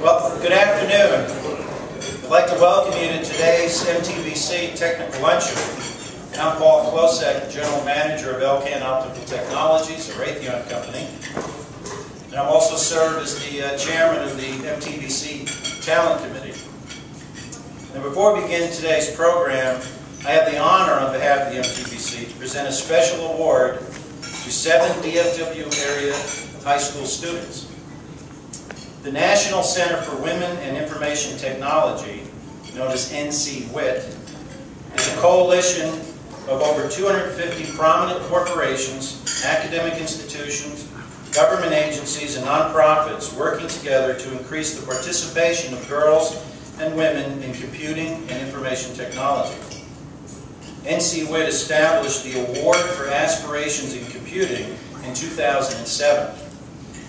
Well, good afternoon. I'd like to welcome you to today's MTBC Technical Luncheon. I'm Paul Klosek, General Manager of Elcan Optical Technologies, a Raytheon company. And I'm also served as the Chairman of the MTBC Talent Committee. And before we begin today's program, I have the honor on behalf of the MTBC to present a special award to 7 DFW area high school students. The National Center for Women and Information Technology, known as NCWIT, is a coalition of over 250 prominent corporations, academic institutions, government agencies, and nonprofits working together to increase the participation of girls and women in computing and information technology. NCWIT established the Award for Aspirations in Computing in 2007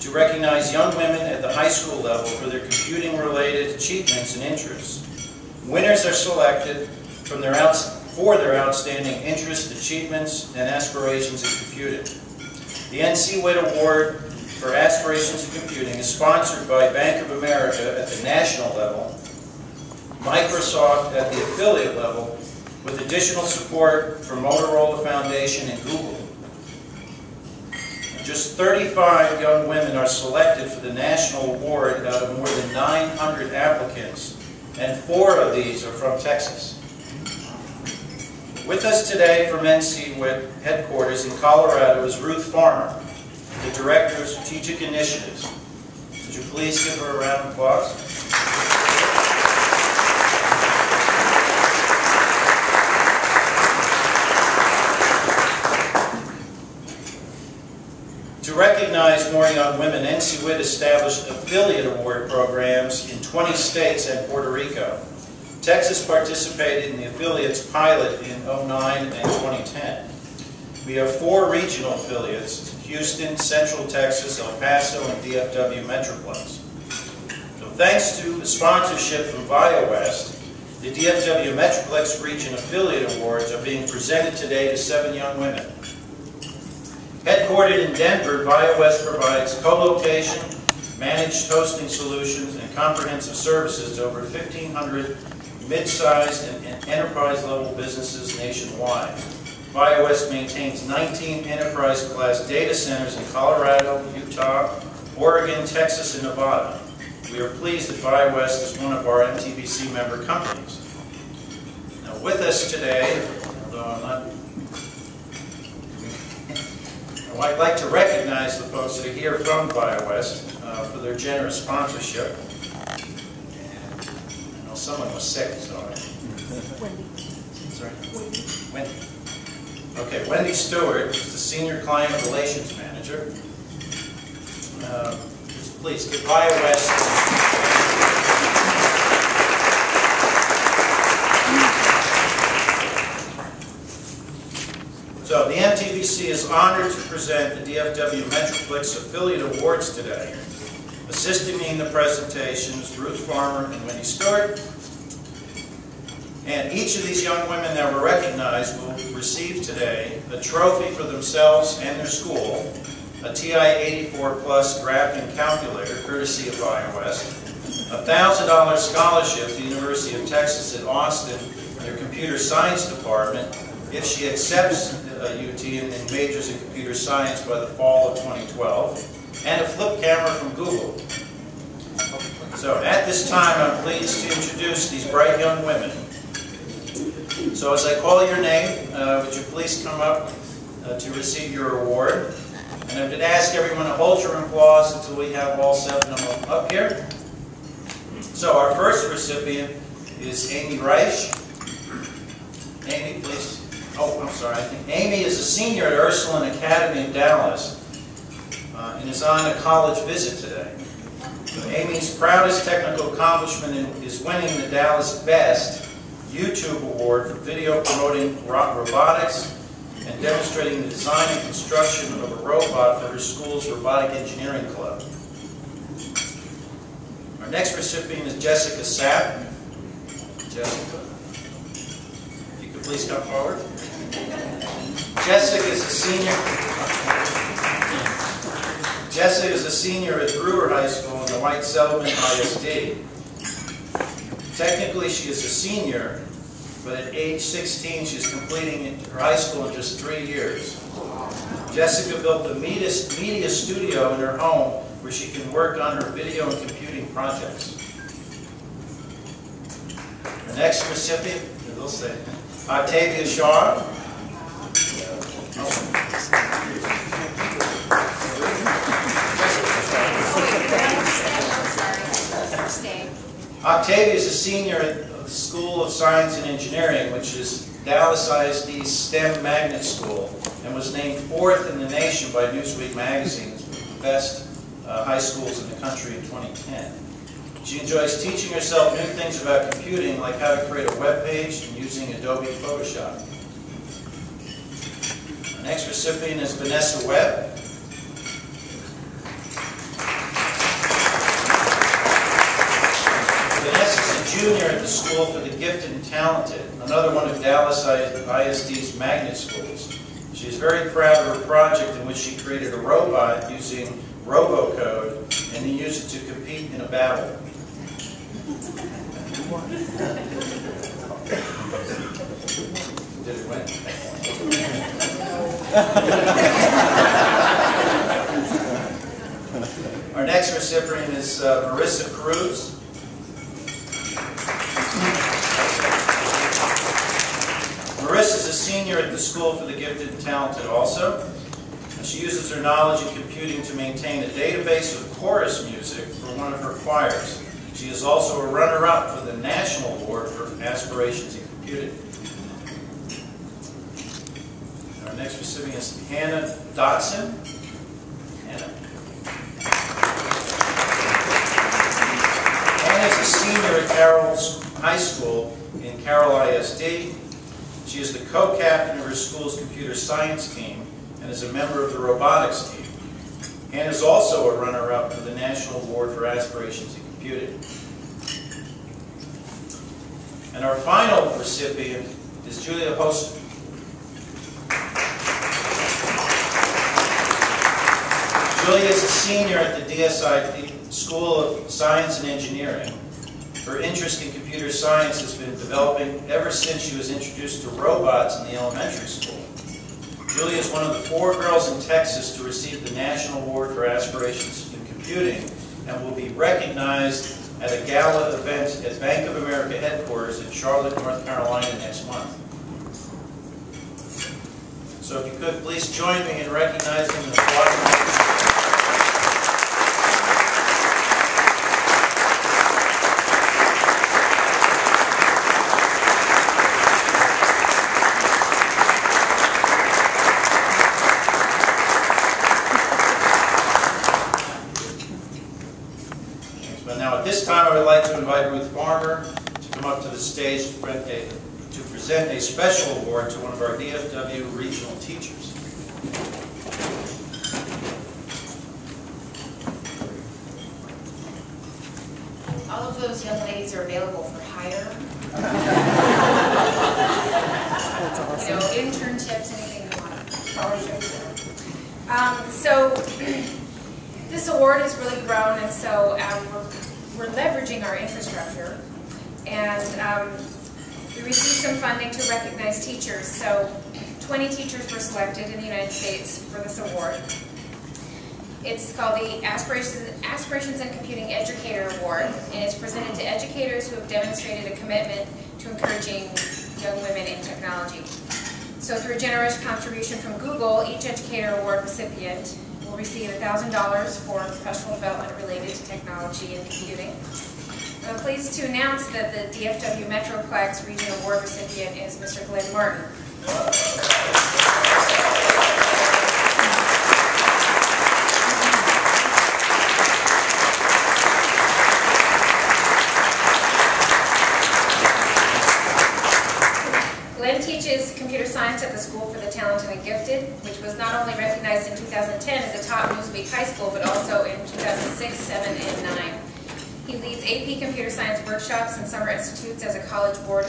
to recognize young women at the high school level for their computing-related achievements and interests. Winners are selected for their outstanding interests, achievements, and aspirations in computing. The NCWIT Award for Aspirations in Computing is sponsored by Bank of America at the national level, Microsoft at the affiliate level, with additional support from Motorola Foundation and Google. Just 35 young women are selected for the national award out of more than 900 applicants, and 4 of these are from Texas. With us today from NCWIT headquarters in Colorado is Ruth Farmer, the Director of Strategic Initiatives. Would you please give her a round of applause? To recognize more young women, NCWIT established affiliate award programs in 20 states and Puerto Rico. Texas participated in the affiliates pilot in 2009 and 2010. We have 4 regional affiliates: Houston, Central Texas, El Paso, and DFW Metroplex. So thanks to the sponsorship from VID00168, the DFW Metroplex Region Affiliate Awards are being presented today to 7 young women. Headquartered in Denver, VID00168 provides co-location, managed hosting solutions, and comprehensive services to over 1,500 mid-sized and enterprise-level businesses nationwide. VID00168 maintains 19 enterprise-class data centers in Colorado, Utah, Oregon, Texas, and Nevada. We are pleased that VID00168 is one of our MTBC member companies. Now, with us today, although I'm not, I'd like to recognize the folks that are here from VID00168 for their generous sponsorship. I know someone was sick, so Wendy. Sorry? Wendy. Okay, Wendy Stewart is the Senior Client Relations Manager. Please give VID00168. So the MTBC is honored to present the DFW Metroplex Affiliate Awards today. Assisting me in the presentation is Ruth Farmer and Wendy Stewart. And each of these young women that were recognized will receive today a trophy for themselves and their school, a TI-84 Plus graphing calculator, courtesy of VID00168, a $1,000 scholarship to the University of Texas at Austin, their computer science department, if she accepts UT and majors in computer science by the fall of 2012, and a flip camera from Google. So at this time, I'm pleased to introduce these bright young women. So as I call your name, would you please come up to receive your award? And I'm going to ask everyone to hold your applause until we have all 7 of them up here. So our first recipient is Amy Reich. Amy, please. Oh, I'm sorry. I think Amy is a senior at Ursuline Academy in Dallas and is on a college visit today. So Amy's proudest technical accomplishment is winning the Dallas Best YouTube Award for video promoting robotics and demonstrating the design and construction of a robot for her school's robotic engineering club. Our next recipient is Jessica Sapp. Jessica, if you could please come forward. Jessica is a senior. Jessica is a senior at Brewer High School in the White Settlement ISD. Technically, she is a senior, but at age 16, she's completing her high school in just 3 years. Jessica built a media studio in her home where she can work on her video and computing projects. The next recipient, they'll say, Octavia Shaw. Octavia is a senior at the School of Science and Engineering, which is Dallas ISD's STEM magnet school, and was named 4th in the nation by Newsweek magazine as the best high schools in the country in 2010. She enjoys teaching herself new things about computing, like how to create a web page and using Adobe Photoshop. Our next recipient is Vanessa Webb. Junior at the School for the Gifted and Talented, another one of Dallas ISD's magnet schools. She is very proud of her project in which she created a robot using robocode and then used it to compete in a battle. Did it win? Our next recipient is Marissa Cruz. Marissa is a senior at the School for the Gifted and Talented also. And she uses her knowledge in computing to maintain a database of chorus music for one of her choirs. She is also a runner-up for the National Award for Aspirations in Computing. Our next recipient is Hannah Dotson. Hannah is a senior at Carroll High School in Carroll ISD. She is the co-captain of her school's computer science team and is a member of the robotics team. Hannah is also a runner-up for the National Award for Aspirations in Computing. And our final recipient is Julia Host. Julia is a senior at the DSI School of Science and Engineering. Her interest in computer science has been developing ever since she was introduced to robots in the elementary school. Julia is one of the 4 girls in Texas to receive the National Award for Aspirations in Computing and will be recognized at a gala event at Bank of America headquarters in Charlotte, North Carolina next month. So if you could please join me in recognizing and applauding. At this time, I would like to invite Ruth Farmer to come up to the stage to present a special award to one of our DFW regional teachers. All of those young ladies are available for hire. That's awesome. You know, internships, anything you want. Scholarships. So this award has really grown, and so we're leveraging our infrastructure, and we received some funding to recognize teachers. So 20 teachers were selected in the United States for this award. It's called the Aspirations in Computing Educator Award, and it's presented to educators who have demonstrated a commitment to encouraging young women in technology. So through a generous contribution from Google, each Educator Award recipient will receive $1,000 for professional development related to technology and computing. I'm pleased to announce that the DFW Metroplex Regional Award recipient is Mr. Glenn Martin. Glenn teaches computer science at the School for the Talented and Gifted, which was not only recognized in 2010 as a top Newsweek high school, but also in 2006, 7, and 9. He leads AP Computer Science workshops and summer institutes as a College Board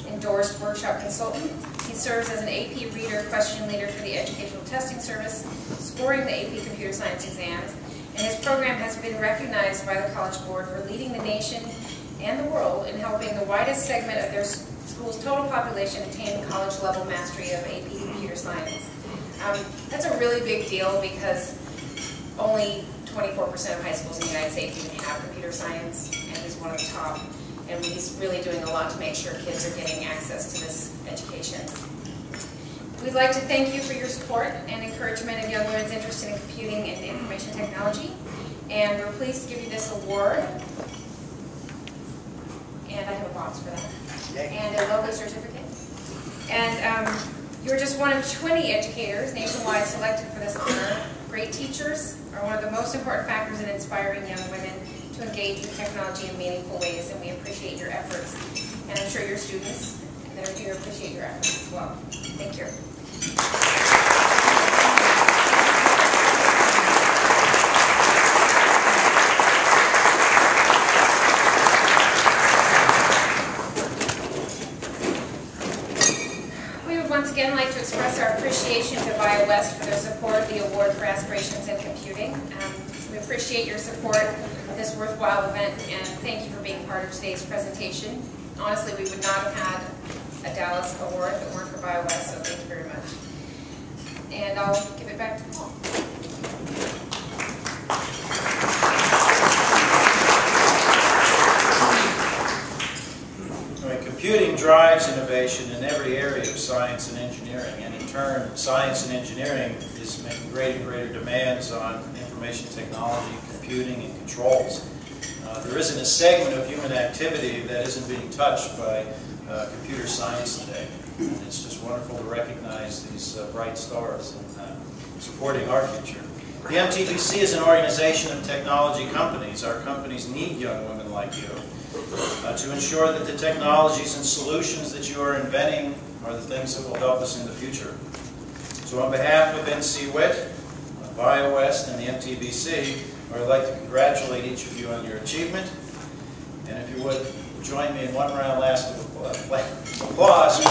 endorsed workshop consultant. He serves as an AP reader question leader for the Educational Testing Service, scoring the AP Computer Science exams, and his program has been recognized by the College Board for leading the nation and the world in helping the widest segment of their school's total population attain college-level mastery of AP Computer Science. That's a really big deal because only 24% of high schools in the United States even have computer science, and he's one of the top. And he's really doing a lot to make sure kids are getting access to this education. We'd like to thank you for your support and encouragement of young women's interested in computing and information technology. And we're pleased to give you this award. And I have a box for that. And a logo certificate. And you're just one of 20 educators nationwide selected for this honor. Great teachers are one of the most important factors in inspiring young women to engage with technology in meaningful ways, and we appreciate your efforts. And I'm sure your students that are here appreciate your efforts as well. Thank you. We would once again like to express our appreciation to VID00168 for their support of the Award for Aspirations in Computing. We appreciate your support of this worthwhile event, and thank you for being part of today's presentation. Honestly, we would not have had a Dallas Award if it weren't for VID00168, so thank you very much. And I'll give it back to Paul. Computing drives innovation in every area of science and engineering, and in turn, science and engineering is making greater and greater demands on information technology, computing, and controls. There isn't a segment of human activity that isn't being touched by computer science today. And it's just wonderful to recognize these bright stars and supporting our future. The MTBC is an organization of technology companies. Our companies need young women like you to ensure that the technologies and solutions that you are inventing are the things that will help us in the future. So on behalf of NCWIT, VID00168, and the MTBC, I would like to congratulate each of you on your achievement. And if you would, join me in one round last of applause for